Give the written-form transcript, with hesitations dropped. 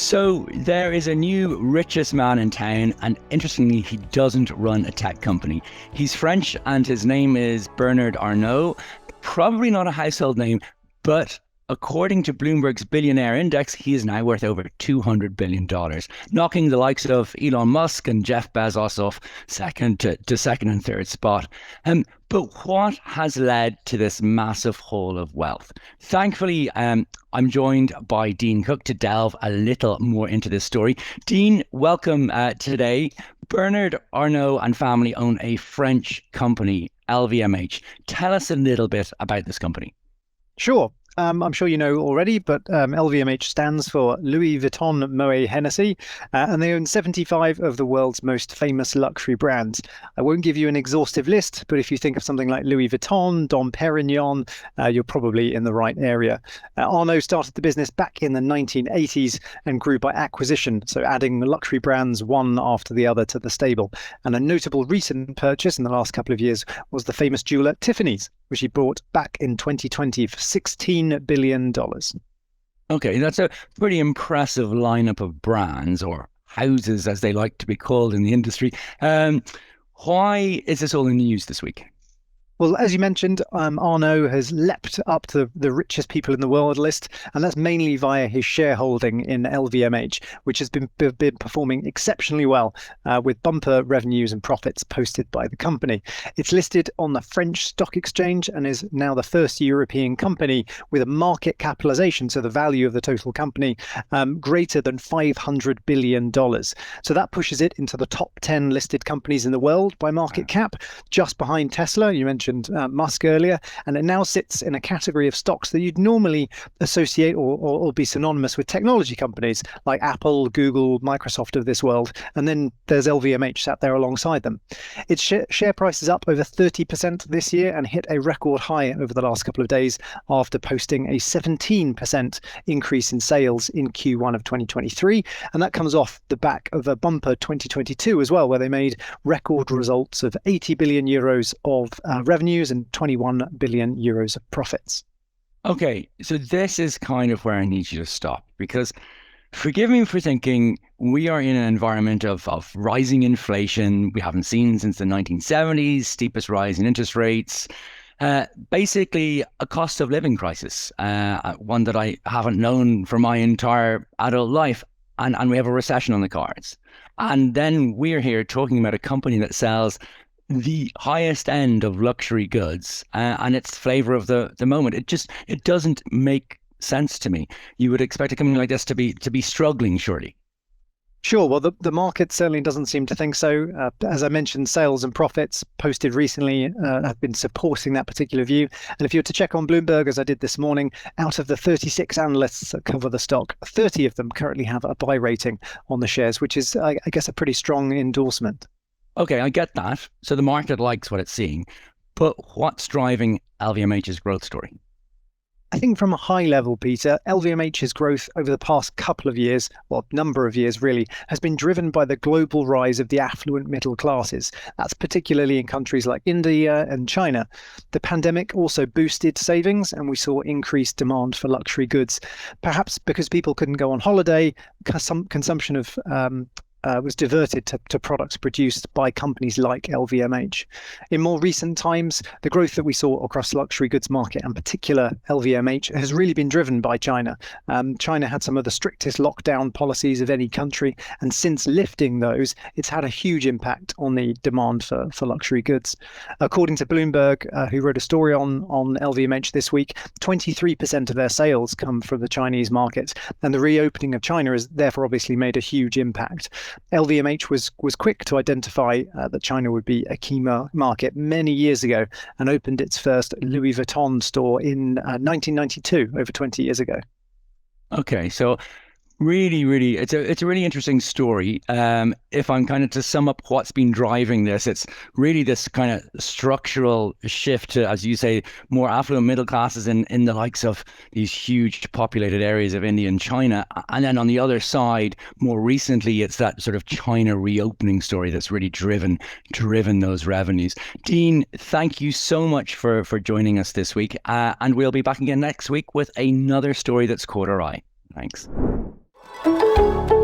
So there is a new richest man in town, and interestingly, he doesn't run a tech company. He's French, and his name is Bernard Arnault. Probably not a household name, but according to Bloomberg's billionaire index, he is now worth over $200 billion, knocking the likes of Elon Musk and Jeff Bezos off second to second and third spot. But what has led to this massive haul of wealth? Thankfully, I'm joined by Dean Cook to delve a little more into this story. Dean, welcome today. Bernard Arnault and family own a French company, LVMH. Tell us a little bit about this company. Sure. I'm sure you know already, but LVMH stands for Louis Vuitton Moet Hennessy, and they own 75 of the world's most famous luxury brands. I won't give you an exhaustive list, but if you think of something like Louis Vuitton, Dom Perignon, you're probably in the right area. Arnault started the business back in the 1980s and grew by acquisition, so adding luxury brands one after the other to the stable. And a notable recent purchase in the last couple of years was the famous jeweler Tiffany's, which he bought back in 2020 for $16 billion. Okay, that's a pretty impressive lineup of brands, or houses as they like to be called in the industry. Why is this all in the news this week? Well, as you mentioned, Arnault has leapt up to the richest people in the world list, and that's mainly via his shareholding in LVMH, which has been performing exceptionally well with bumper revenues and profits posted by the company. It's listed on the French Stock Exchange and is now the first European company with a market capitalization, so the value of the total company, greater than $500 billion. So that pushes it into the top 10 listed companies in the world by market cap, just behind Tesla. You mentioned Musk earlier, and it now sits in a category of stocks that you'd normally associate or be synonymous with technology companies like Apple, Google, Microsoft of this world, and then there's LVMH sat there alongside them. Its share price is up over 30% this year and hit a record high over the last couple of days after posting a 17% increase in sales in Q1 of 2023, and that comes off the back of a bumper 2022 as well, where they made record results of 80 billion euros of revenues and 21 billion euros of profits. Okay, so this is kind of where I need you to stop, because forgive me for thinking we are in an environment of rising inflation we haven't seen since the 1970s, steepest rise in interest rates, basically a cost of living crisis, one that I haven't known for my entire adult life, and we have a recession on the cards. And then we're here talking about a company that sells the highest end of luxury goods, and it's flavor of the moment. It doesn't make sense to me. You would expect a company like this to be struggling, surely. Sure. Well, the market certainly doesn't seem to think so. As I mentioned, sales and profits posted recently have been supporting that particular view. And if you were to check on Bloomberg, as I did this morning, out of the 36 analysts that cover the stock, 30 of them currently have a buy rating on the shares, which is, I guess, a pretty strong endorsement. Okay, I get that. So the market likes what it's seeing. But what's driving LVMH's growth story? I think from a high level, Peter, LVMH's growth over the past couple of years, well, number of years really, has been driven by the global rise of the affluent middle classes. That's particularly in countries like India and China. The pandemic also boosted savings, and we saw increased demand for luxury goods, perhaps because people couldn't go on holiday. Consumption of was diverted to products produced by companies like LVMH. In more recent times, the growth that we saw across the luxury goods market, and particular LVMH, has really been driven by China. China had some of the strictest lockdown policies of any country, and since lifting those, it's had a huge impact on the demand for luxury goods. According to Bloomberg, who wrote a story on LVMH this week, 23% of their sales come from the Chinese market, and the reopening of China has therefore obviously made a huge impact. LVMH was quick to identify that China would be a key market many years ago and opened its first Louis Vuitton store in 1992, over 20 years ago. Okay, so really, it's a really interesting story. If I'm kind of to sum up what's been driving this, it's really this kind of structural shift to, as you say, more affluent middle classes in the likes of these huge populated areas of India and China. And then on the other side, more recently, it's that sort of China reopening story that's really driven those revenues. Dean, thank you so much for joining us this week. And we'll be back again next week with another story that's caught our eye. Thanks. you.